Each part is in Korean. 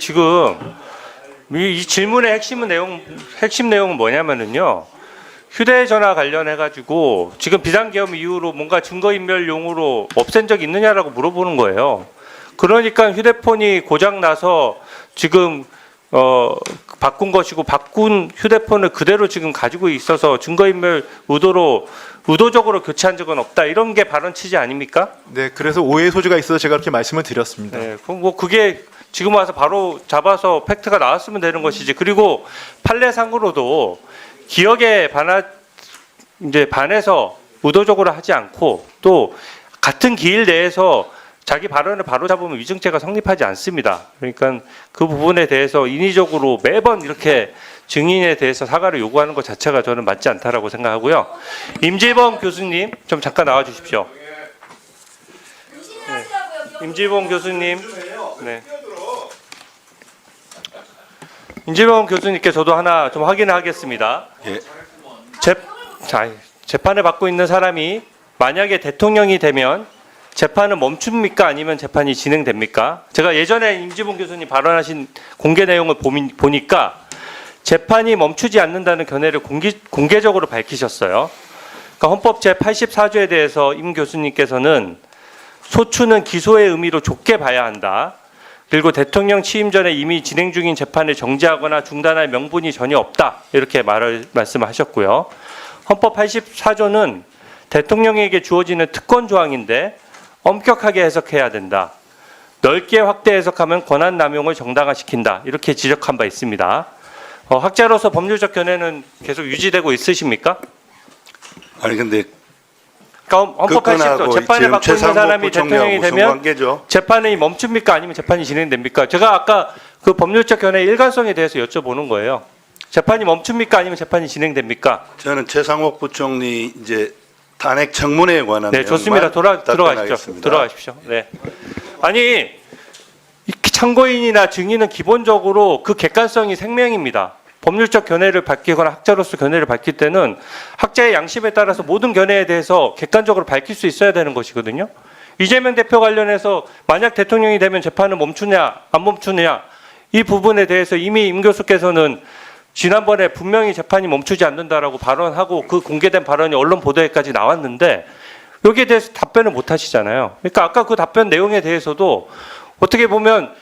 지금 이 질문의 핵심 내용은 뭐냐면은요. 휴대전화 관련해 가지고 지금 비상계엄 이후로 뭔가 증거인멸용으로 없앤 적 있느냐라고 물어보는 거예요. 그러니까 휴대폰이 고장 나서 지금 바꾼 것이고 바꾼 휴대폰을 그대로 지금 가지고 있어서 증거인멸 의도적으로 교체한 적은 없다. 이런 게 발언 취지 아닙니까? 네, 그래서 오해의 소지가 있어서 제가 그렇게 말씀을 드렸습니다. 네, 그럼 뭐 그게 지금 와서 바로 잡아서 팩트가 나왔으면 되는 것이지. 그리고 판례상으로도 기억에 반해서 의도적으로 하지 않고 또 같은 기일 내에서 자기 발언을 바로 잡으면 위증죄가 성립하지 않습니다. 그러니까 그 부분에 대해서 인위적으로 매번 이렇게 증인에 대해서 사과를 요구하는 것 자체가 저는 맞지 않다라고 생각하고요. 임지범 교수님 좀 잠깐 나와 주십시오. 네. 임지범 교수님. 네. 임지범 교수님께 저도 하나 좀 확인을 하겠습니다. 예. 재판을 받고 있는 사람이 만약에 대통령이 되면 재판은 멈춥니까? 아니면 재판이 진행됩니까? 제가 예전에 임지봉 교수님 발언하신 공개 내용을 보니까 재판이 멈추지 않는다는 견해를 공개적으로 밝히셨어요. 그러니까 헌법 제84조에 대해서 임 교수님께서는 소추는 기소의 의미로 좁게 봐야 한다. 그리고 대통령 취임 전에 이미 진행 중인 재판을 정지하거나 중단할 명분이 전혀 없다. 이렇게 말씀하셨고요. 헌법 84조는 대통령에게 주어지는 특권 조항인데 엄격하게 해석해야 된다. 넓게 확대 해석하면 권한 남용을 정당화시킨다. 이렇게 지적한 바 있습니다. 학자로서 법률적 견해는 계속 유지되고 있으십니까? 아니 근데 그러니까 헌법 80조 재판을 받고 있는 사람이 대통령이 되면 관계죠? 재판이 멈춥니까? 아니면 재판이 진행됩니까? 제가 아까 그 법률적 견해의 일관성에 대해서 여쭤보는 거예요. 재판이 멈춥니까? 아니면 재판이 진행됩니까? 저는 최상목 부총리 이제 탄핵 청문회에 관한 네, 좋습니다. 들어가십시오. 들어가십시오. 네. 아니 참고인이나 증인은 기본적으로 그 객관성이 생명입니다. 법률적 견해를 밝히거나 학자로서 견해를 밝힐 때는 학자의 양심에 따라서 모든 견해에 대해서 객관적으로 밝힐 수 있어야 되는 것이거든요. 이재명 대표 관련해서 만약 대통령이 되면 재판을 멈추냐 안 멈추냐 이 부분에 대해서 이미 임 교수께서는 지난번에 분명히 재판이 멈추지 않는다라고 발언하고 그 공개된 발언이 언론 보도에까지 나왔는데 여기에 대해서 답변을 못 하시잖아요. 그러니까 아까 그 답변 내용에 대해서도 어떻게 보면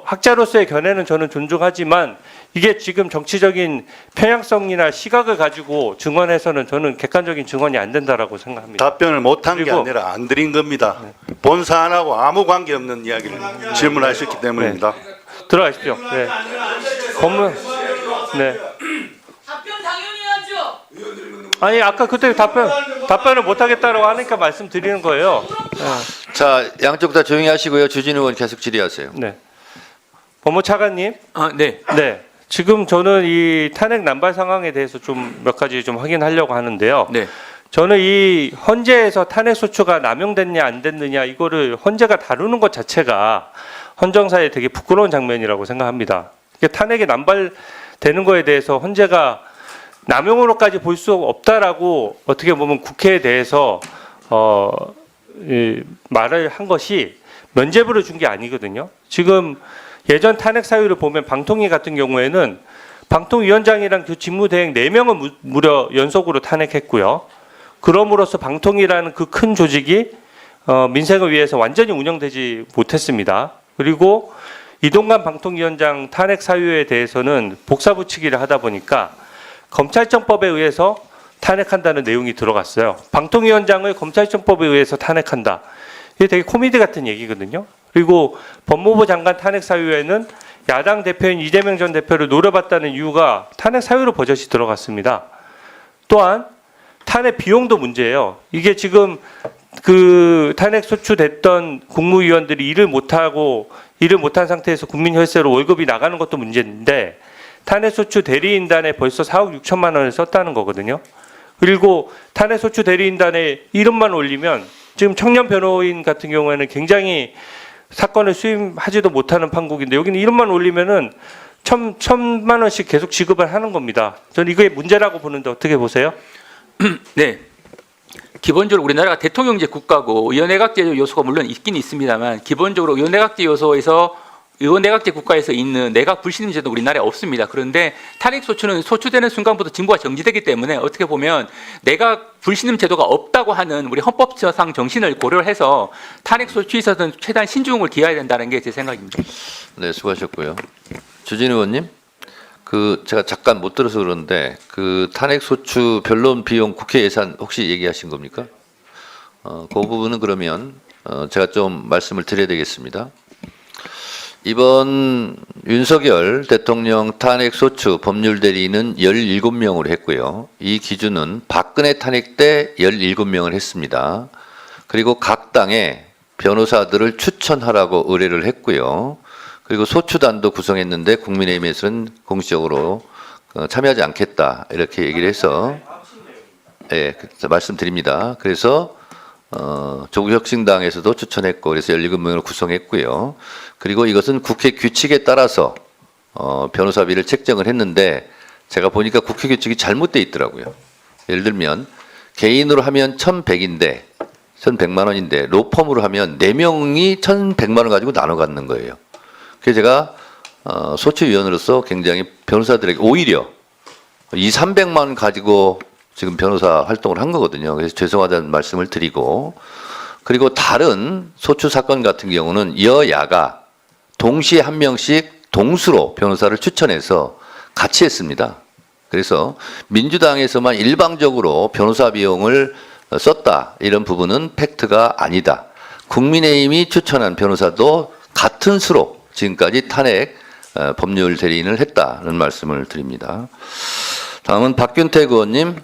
학자로서의 견해는 저는 존중하지만 이게 지금 정치적인 편향성이나 시각을 가지고 증언해서는 저는 객관적인 증언이 안 된다라고 생각합니다. 답변을 못한 게 그리고- 아니라 안 드린 겁니다. 본 사안하고 아무 관계 없는 이야기를 질문하셨기 때문입니다. 들어가십시오. 네. 법문. 네. 답변 당연히 해야죠. 아니 아까 그때 답변을 못 하겠다라고 하니까 말씀드리는 거예요. 자, 양쪽 다 조용히 하시고요. 주진우 의원 계속 질의하세요. 네. 법무차관님. 네. 네. 지금 저는 이 탄핵 남발 상황에 대해서 좀 몇 가지 좀 확인하려고 하는데요. 네. 저는 이 헌재에서 탄핵 소추가 남용됐냐 안 됐느냐 이거를 헌재가 다루는 것 자체가 헌정사에 되게 부끄러운 장면이라고 생각합니다. 이게 탄핵이 남발되는 거에 대해서 헌재가 남용으로까지 볼 수 없다라고 어떻게 보면 국회에 대해서 말을 한 것이 면죄부를 준 게 아니거든요. 지금 예전 탄핵 사유를 보면 방통위 같은 경우에는 방통위원장이랑 그 직무대행 4명을 무려 연속으로 탄핵했고요. 그럼으로써 방통위라는 그 큰 조직이 민생을 위해서 완전히 운영되지 못했습니다. 그리고 이동관 방통위원장 탄핵 사유에 대해서는 복사붙이기를 하다 보니까 검찰청법에 의해서 탄핵한다는 내용이 들어갔어요. 방통위원장을 검찰청법에 의해서 탄핵한다. 이게 되게 코미디 같은 얘기거든요. 그리고 법무부 장관 탄핵 사유에는 야당 대표인 이재명 전 대표를 노려봤다는 이유가 탄핵 사유로 버젓이 들어갔습니다. 또한 탄핵 비용도 문제예요. 이게 지금 그 탄핵 소추됐던 국무위원들이 일을 못한 상태에서 국민 혈세로 월급이 나가는 것도 문제인데 탄핵 소추 대리인단에 벌써 4억 6천만 원을 썼다는 거거든요. 그리고 탄핵 소추 대리인단에 이름만 올리면 지금 청년 변호인 같은 경우에는 굉장히 사건을 수임하지도 못하는 판국인데 여기는 이름만 올리면은 천만 원씩 계속 지급을 하는 겁니다. 저는 이게 문제라고 보는데 어떻게 보세요? 네. 기본적으로 우리나라가 대통령제 국가고 의원내각제 요소가 물론 있긴 있습니다만 기본적으로 의원내각제 요소에서 의원내각제 국가에서 있는 내각 불신임 제도 우리나라에 없습니다. 그런데 탄핵 소추는 소추되는 순간부터 직무가 정지되기 때문에 어떻게 보면 내각 불신임 제도가 없다고 하는 우리 헌법상 정신을 고려해서 탄핵 소추에 있어서는 최대한 신중을 기해야 된다는 게 제 생각입니다. 네, 수고하셨고요. 주진 의원님, 제가 잠깐 못 들어서 그러는데 탄핵 소추 변론 비용 국회 예산 혹시 얘기하신 겁니까? 그 부분은 그러면 제가 좀 말씀을 드려야 되겠습니다. 이번 윤석열 대통령 탄핵 소추 법률 대리인은 17명으로 했고요. 이 기준은 박근혜 탄핵 때 17명을 했습니다. 그리고 각 당에 변호사들을 추천하라고 의뢰를 했고요. 그리고 소추단도 구성했는데 국민의힘에서는 공식적으로 참여하지 않겠다 이렇게 얘기를 해서 예, 말씀드립니다. 그래서 조국혁신당에서도 추천했고 그래서 17명을 구성했고요. 그리고 이것은 국회 규칙에 따라서 변호사비를 책정을 했는데 제가 보니까 국회 규칙이 잘못돼 있더라고요. 예를 들면 개인으로 하면 1,100인데 1,100만 원인데 로펌으로 하면 4명이 1,100만 원 가지고 나눠 갖는 거예요. 그래서 제가 소추위원으로서 굉장히 변호사들에게 오히려 200~300만 원 가지고 지금 변호사 활동을 한 거거든요. 그래서 죄송하다는 말씀을 드리고 그리고 다른 소추 사건 같은 경우는 여야가 동시에 한 명씩 동수로 변호사를 추천해서 같이 했습니다. 그래서 민주당에서만 일방적으로 변호사 비용을 썼다 이런 부분은 팩트가 아니다. 국민의힘이 추천한 변호사도 같은 수로 지금까지 탄핵 법률 대리인을 했다는 말씀을 드립니다. 다음은 박균택 의원님.